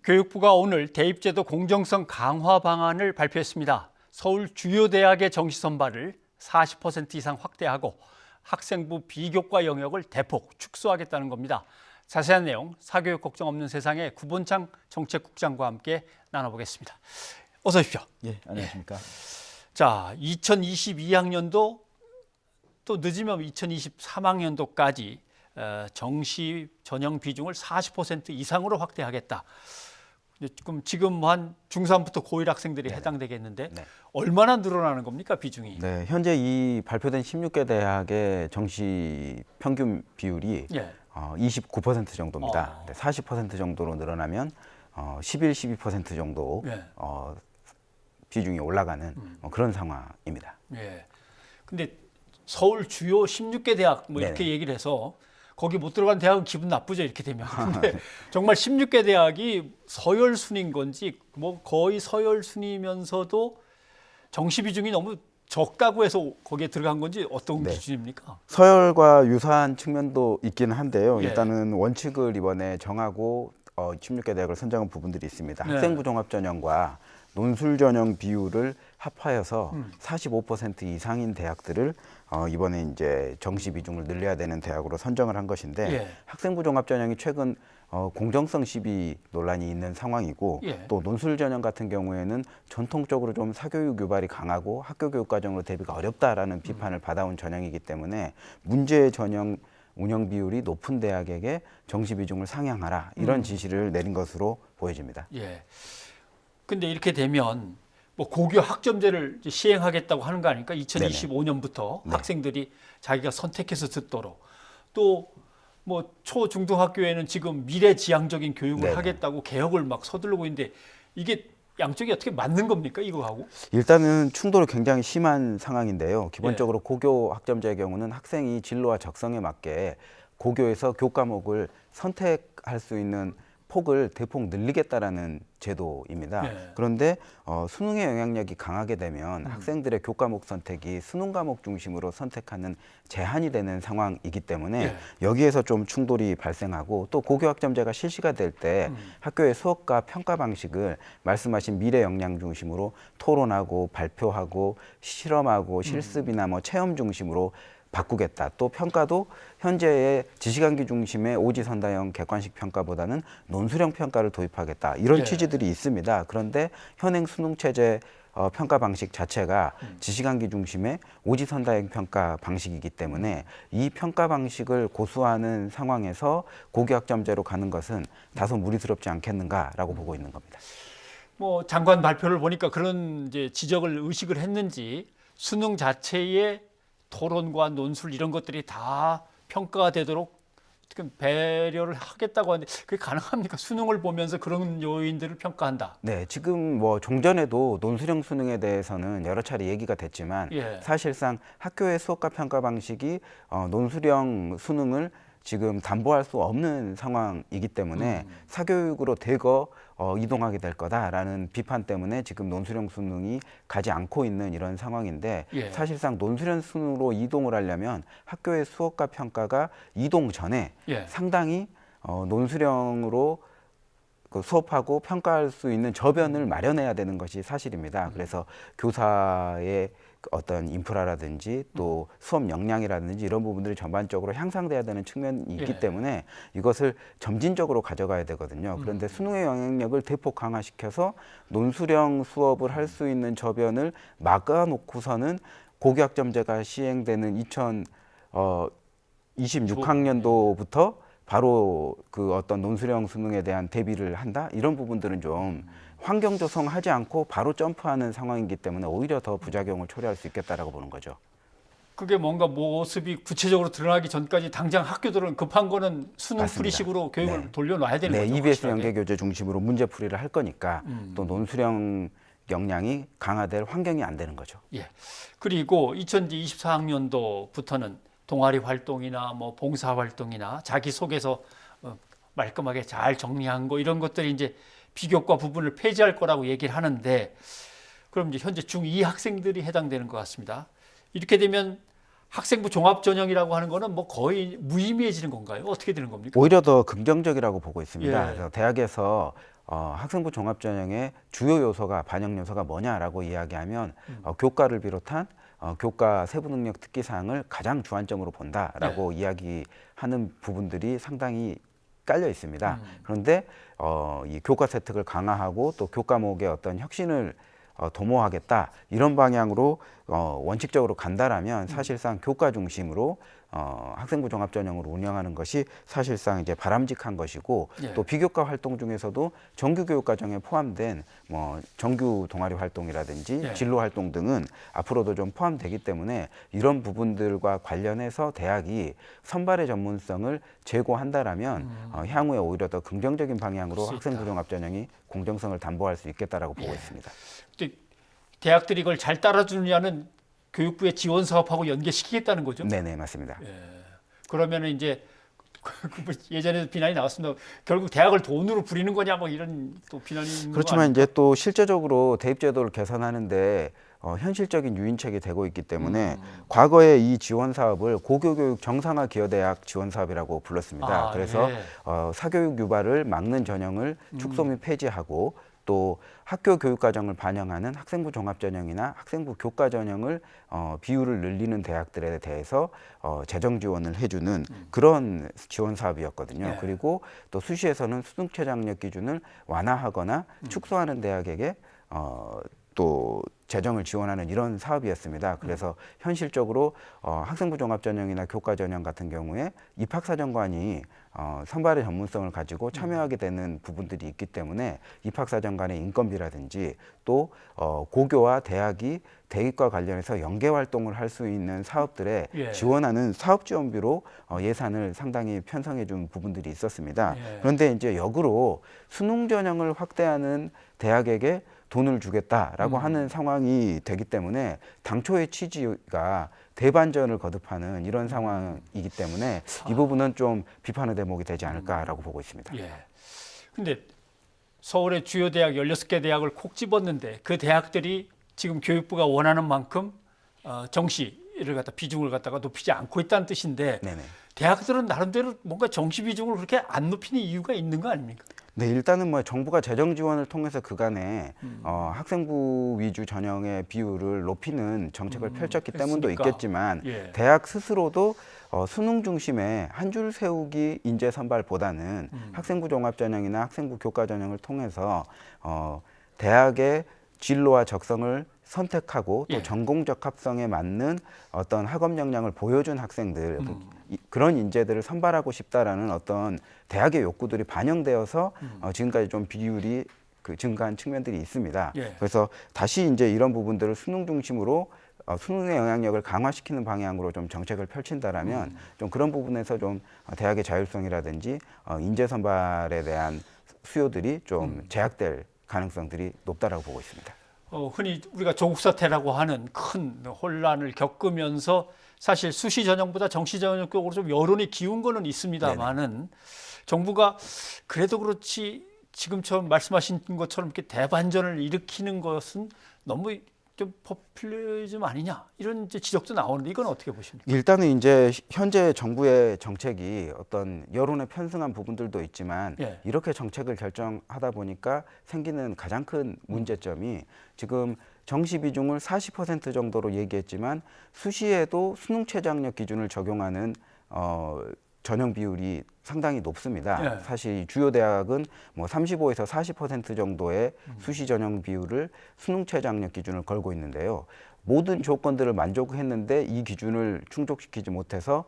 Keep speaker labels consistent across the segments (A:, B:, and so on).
A: 교육부가 오늘 대입제도 공정성 강화 방안을 발표했습니다. 서울 주요 대학의 정시 선발을 40% 이상 확대하고 학생부 비교과 영역을 대폭 축소하겠다는 겁니다. 자세한 내용 사교육 걱정 없는 세상의 구본창 정책국장과 함께 나눠보겠습니다. 어서 오십시오.
B: 예, 안녕하십니까.
A: 자, 2022학년도 또 늦으면 2023학년도까지 정시 전형 비중을 40% 이상으로 확대하겠다. 지금 한 중3부터 고1 학생들이 해당되겠는데 얼마나 늘어나는 겁니까, 비중이?
B: 네, 현재 이 발표된 16개 대학의 정시 평균 비율이 29% 정도입니다. 40% 정도로 늘어나면 11, 12% 정도 비중이 올라가는 그런 상황입니다.
A: 예. 근데 서울 주요 16개 대학 뭐 이렇게 얘기를 해서 거기 못 들어간 대학은 기분 나쁘죠, 이렇게 되면. 근데 정말 16개 대학이 서열순위인 건지 뭐 거의 서열순위면서도 정시 비중이 너무 적다고 해서 거기에 들어간 건지 어떤 기준입니까?
B: 서열과 유사한 측면도 있기는 한데요.
A: 예.
B: 일단은 원칙을 이번에 정하고 16개 대학을 선정한 부분들이 있습니다. 학생부 종합 전형과 논술 전형 비율을 합하여서 45% 이상인 대학들을 이번에 이제 정시 비중을 늘려야 되는 대학으로 선정을 한 것인데 학생부 종합 전형이 최근 공정성 시비 논란이 있는 상황이고 또 논술 전형 같은 경우에는 전통적으로 좀 사교육 유발이 강하고 학교 교육 과정으로 대비가 어렵다라는 비판을 받아온 전형이기 때문에 문제 전형 운영 비율이 높은 대학에게 정시 비중을 상향하라 이런 지시를 내린 것으로 보여집니다.
A: 예. 근데 이렇게 되면 뭐 고교 학점제를 시행하겠다고 하는 거 아닙니까? 2025년부터 학생들이 자기가 선택해서 듣도록 또 뭐 초, 중등학교에는 지금 미래지향적인 교육을 하겠다고 개혁을 막 서두르고 있는데 이게 양쪽이 어떻게 맞는 겁니까? 이거하고?
B: 일단은 충돌이 굉장히 심한 상황인데요. 기본적으로 고교 학점제의 경우는 학생이 진로와 적성에 맞게 고교에서 교과목을 선택할 수 있는 폭을 대폭 늘리겠다라는 제도입니다. 그런데 수능의 영향력이 강하게 되면 학생들의 교과목 선택이 수능 과목 중심으로 선택하는 제한이 되는 상황이기 때문에 여기에서 좀 충돌이 발생하고 또 고교 학점제가 실시가 될 때 학교의 수업과 평가 방식을 말씀하신 미래 역량 중심으로 토론하고 발표하고 실험하고 실습이나 뭐 체험 중심으로 바꾸겠다. 또 평가도 현재의 지시간기 중심의 오지선다형 객관식 평가보다는 논술형 평가를 도입하겠다. 이런 취지들이 있습니다. 그런데 현행 수능 체제 평가 방식 자체가 지시간기 중심의 오지선다형 평가 방식이기 때문에 이 평가 방식을 고수하는 상황에서 고교학점제로 가는 것은 다소 무리스럽지 않겠는가라고 보고 있는 겁니다.
A: 뭐 장관 발표를 보니까 그런 이제 지적을 의식을 했는지 수능 자체의 토론과 논술 이런 것들이 다 평가가 되도록 배려를 하겠다고 하는데 그게 가능합니까? 수능을 보면서 그런 요인들을 평가한다.
B: 네, 지금 뭐 종전에도 논술형 수능에 대해서는 여러 차례 얘기가 됐지만 사실상 학교의 수업과 평가 방식이 논술형 수능을 지금 담보할 수 없는 상황이기 때문에 사교육으로 대거 이동하게 될 거다라는 비판 때문에 지금 논술형 수능이 가지 않고 있는 이런 상황인데 사실상 논술형 수능으로 이동을 하려면 학교의 수업과 평가가 이동 전에 상당히 논술형으로 수업하고 평가할 수 있는 저변을 마련해야 되는 것이 사실입니다. 그래서 교사의 어떤 인프라라든지 또 수업 역량이라든지 이런 부분들이 전반적으로 향상돼야 되는 측면이 있기 때문에 이것을 점진적으로 가져가야 되거든요. 그런데 수능의 영향력을 대폭 강화시켜서 논술형 수업을 할 수 있는 저변을 막아놓고서는 고교학점제가 시행되는 2026학년도부터 바로 그 어떤 논술형 수능에 대한 대비를 한다? 이런 부분들은 좀 환경 조성하지 않고 바로 점프하는 상황이기 때문에 오히려 더 부작용을 초래할 수 있겠다라고 보는 거죠.
A: 그게 뭔가 모습이 구체적으로 드러나기 전까지 당장 학교들은 급한 거는 수능풀이식으로 교육을 돌려놔야 되는 거죠.
B: EBS 연계교재 중심으로 문제풀이를 할 거니까 또 논술형 역량이 강화될 환경이 안 되는 거죠.
A: 그리고 2024학년도부터는 동아리 활동이나 뭐 봉사 활동이나 자기소개서 말끔하게 잘 정리한 거 이런 것들이 이제 비교과 부분을 폐지할 거라고 얘기를 하는데 그럼 이제 현재 중2 학생들이 해당되는 것 같습니다. 이렇게 되면 학생부 종합 전형이라고 하는 거는 뭐 거의 무의미해지는 건가요? 어떻게 되는 겁니까?
B: 오히려 더 긍정적이라고 보고 있습니다. 그래서 대학에서 학생부 종합전형의 주요 요소가 반영 요소가 뭐냐라고 이야기하면 교과를 비롯한 교과 세부 능력 특기 사항을 가장 주안점으로 본다라고 이야기하는 부분들이 상당히 깔려 있습니다. 그런데 이 교과 세특을 강화하고 또 교과목의 어떤 혁신을 도모하겠다 이런 방향으로 원칙적으로 간다라면 사실상 교과 중심으로 학생부 종합전형으로 운영하는 것이 사실상 이제 바람직한 것이고 또 비교과 활동 중에서도 정규 교육과정에 포함된 뭐 정규 동아리 활동이라든지 진로 활동 등은 앞으로도 좀 포함되기 때문에 이런 부분들과 관련해서 대학이 선발의 전문성을 제고한다라면 향후에 오히려 더 긍정적인 방향으로 학생부 종합전형이 공정성을 담보할 수 있겠다라고 보고 있습니다.
A: 대학들이 이걸 잘 따라주느냐는 교육부의 지원 사업하고 연계시키겠다는 거죠?
B: 네네, 맞습니다.
A: 그러면 이제 예전에도 비난이 나왔습니다. 결국 대학을 돈으로 부리는 거냐 뭐 이런 또 비난이 있는
B: 그렇지만 이제 또 실제적으로 대입제도를 개선하는데 현실적인 유인책이 되고 있기 때문에 과거에 이 지원 사업을 고교교육 정상화 기여대학 지원 사업이라고 불렀습니다. 그래서 사교육 유발을 막는 전형을 축소 및 폐지하고 또 학교 교육과정을 반영하는 학생부 종합전형이나 학생부 교과전형을 비율을 늘리는 대학들에 대해서 재정 지원을 해주는 그런 지원 사업이었거든요. 그리고 또 수시에서는 수능 최저학력 기준을 완화하거나 축소하는 대학에게 또 재정을 지원하는 이런 사업이었습니다. 그래서 현실적으로 학생부 종합전형이나 교과전형 같은 경우에 입학사정관이 선발의 전문성을 가지고 참여하게 되는 부분들이 있기 때문에 입학사정관의 인건비라든지 또 고교와 대학이 대입과 관련해서 연계 활동을 할 수 있는 사업들에 지원하는 사업지원비로 예산을 상당히 편성해 준 부분들이 있었습니다. 그런데 이제 역으로 수능 전형을 확대하는 대학에게 돈을 주겠다라고 하는 상황이 되기 때문에 당초의 취지가 대반전을 거듭하는 이런 상황이기 때문에 이 부분은 좀 비판의 대목이 되지 않을까라고 보고 있습니다.
A: 근데 서울의 주요 대학 16개 대학을 콕 집었는데 그 대학들이 지금 교육부가 원하는 만큼 정시를 갖다 비중을 갖다가 높이지 않고 있다는 뜻인데 대학들은 나름대로 뭔가 정시 비중을 그렇게 안 높이는 이유가 있는 거 아닙니까?
B: 네, 일단은 뭐 정부가 재정 지원을 통해서 그간에 학생부 위주 전형의 비율을 높이는 정책을 펼쳤기 때문도 있겠지만 대학 스스로도 수능 중심의 한 줄 세우기 인재 선발보다는 학생부 종합전형이나 학생부 교과전형을 통해서 대학의 진로와 적성을 선택하고 또 전공적 합성에 맞는 어떤 학업 역량을 보여준 학생들 그런 인재들을 선발하고 싶다라는 어떤 대학의 욕구들이 반영되어서 지금까지 좀 비율이 증가한 측면들이 있습니다. 그래서 다시 이제 이런 부분들을 수능 중심으로 수능의 영향력을 강화시키는 방향으로 좀 정책을 펼친다라면 좀 그런 부분에서 좀 대학의 자율성이라든지 인재 선발에 대한 수요들이 좀 제약될 가능성들이 높다라고 보고 있습니다.
A: 흔히 우리가 조국 사태라고 하는 큰 혼란을 겪으면서 사실 수시 전형보다 정시 전형 쪽으로 좀 여론이 기운 거는 있습니다만은 정부가 그래도 그렇지 지금처럼 말씀하신 것처럼 이렇게 대반전을 일으키는 것은 너무 좀 포퓰리즘 아니냐 이런 이제 지적도 나오는데 이건 어떻게 보십니까?
B: 일단은 이제 현재 정부의 정책이 어떤 여론에 편승한 부분들도 있지만 이렇게 정책을 결정하다 보니까 생기는 가장 큰 문제점이 지금 정시 비중을 40% 정도로 얘기했지만 수시에도 수능 최저학력 기준을 적용하는 전형 비율이 상당히 높습니다. 사실 주요 대학은 뭐 35에서 40% 정도의 수시 전형 비율을 수능 최저학력 기준을 걸고 있는데요. 모든 조건들을 만족했는데 이 기준을 충족시키지 못해서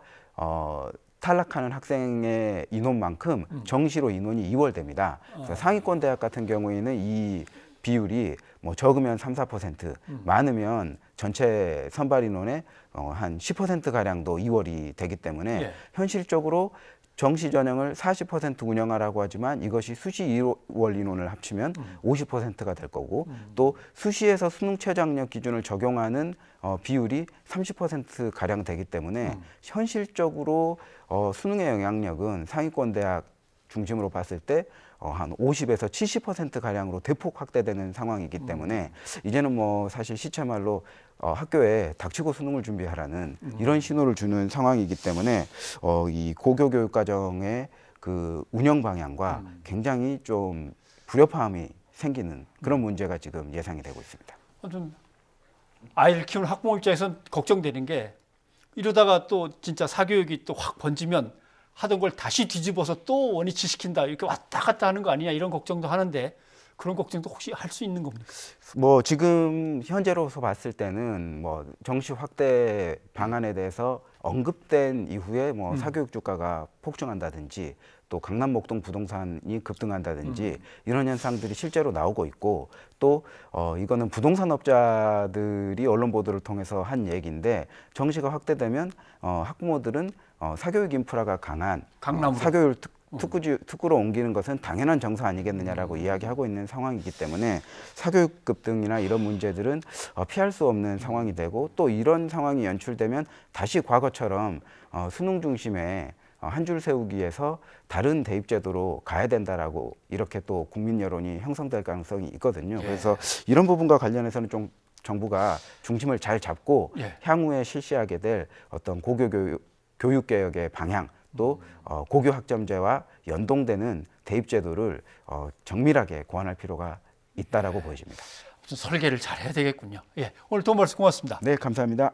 B: 탈락하는 학생의 인원만큼 정시로 인원이 2월됩니다. 그래서 상위권 대학 같은 경우에는 이 비율이 뭐 적으면 3, 4%, 많으면 전체 선발 인원의 한 10% 가량도 2월이 되기 때문에 현실적으로 정시 전형을 40% 운영하라고 하지만 이것이 수시 2월 인원을 합치면 50%가 될 거고 또 수시에서 수능 최저학력 기준을 적용하는 비율이 30% 가량 되기 때문에 현실적으로 수능의 영향력은 상위권 대학 중심으로 봤을 때 한 50에서 70% 가량으로 대폭 확대되는 상황이기 때문에 이제는 뭐 사실 시체말로 학교에 닥치고 수능을 준비하라는 이런 신호를 주는 상황이기 때문에 이 고교 교육 과정의 그 운영 방향과 굉장히 좀 불협화음이 생기는 그런 문제가 지금 예상이 되고 있습니다.
A: 좀 아이를 키우는 학부모 입장에서는 걱정되는 게 이러다가 또 진짜 사교육이 또 확 번지면 하던 걸 다시 뒤집어서 또 원위치 시킨다 이렇게 왔다 갔다 하는 거 아니냐 이런 걱정도 하는데 그런 걱정도 혹시 할 수 있는 겁니까?
B: 뭐 지금 현재로서 봤을 때는 뭐 정시 확대 방안에 대해서 언급된 이후에 뭐 사교육 주가가 폭증한다든지 또 강남 목동 부동산이 급등한다든지 이런 현상들이 실제로 나오고 있고 또 이거는 부동산업자들이 언론 보도를 통해서 한 얘기인데 정시가 확대되면 학부모들은 사교육 인프라가 강한
A: 강남으로.
B: 사교육 특구로 옮기는 것은 당연한 정서 아니겠느냐라고 이야기하고 있는 상황이기 때문에 사교육 급등이나 이런 문제들은 피할 수 없는 상황이 되고 또 이런 상황이 연출되면 다시 과거처럼 수능 중심의 한 줄 세우기에서 다른 대입 제도로 가야 된다라고 이렇게 또 국민 여론이 형성될 가능성이 있거든요.
A: 예.
B: 그래서 이런 부분과 관련해서는 좀 정부가 중심을 잘 잡고
A: 예.
B: 향후에 실시하게 될 어떤 교육 개혁의 방향 또 고교 학점제와 연동되는 대입 제도를 정밀하게 고안할 필요가 있다라고 보여집니다.
A: 무슨 설계를 잘 해야 되겠군요. 예, 오늘 도움 말씀 고맙습니다.
B: 네, 감사합니다.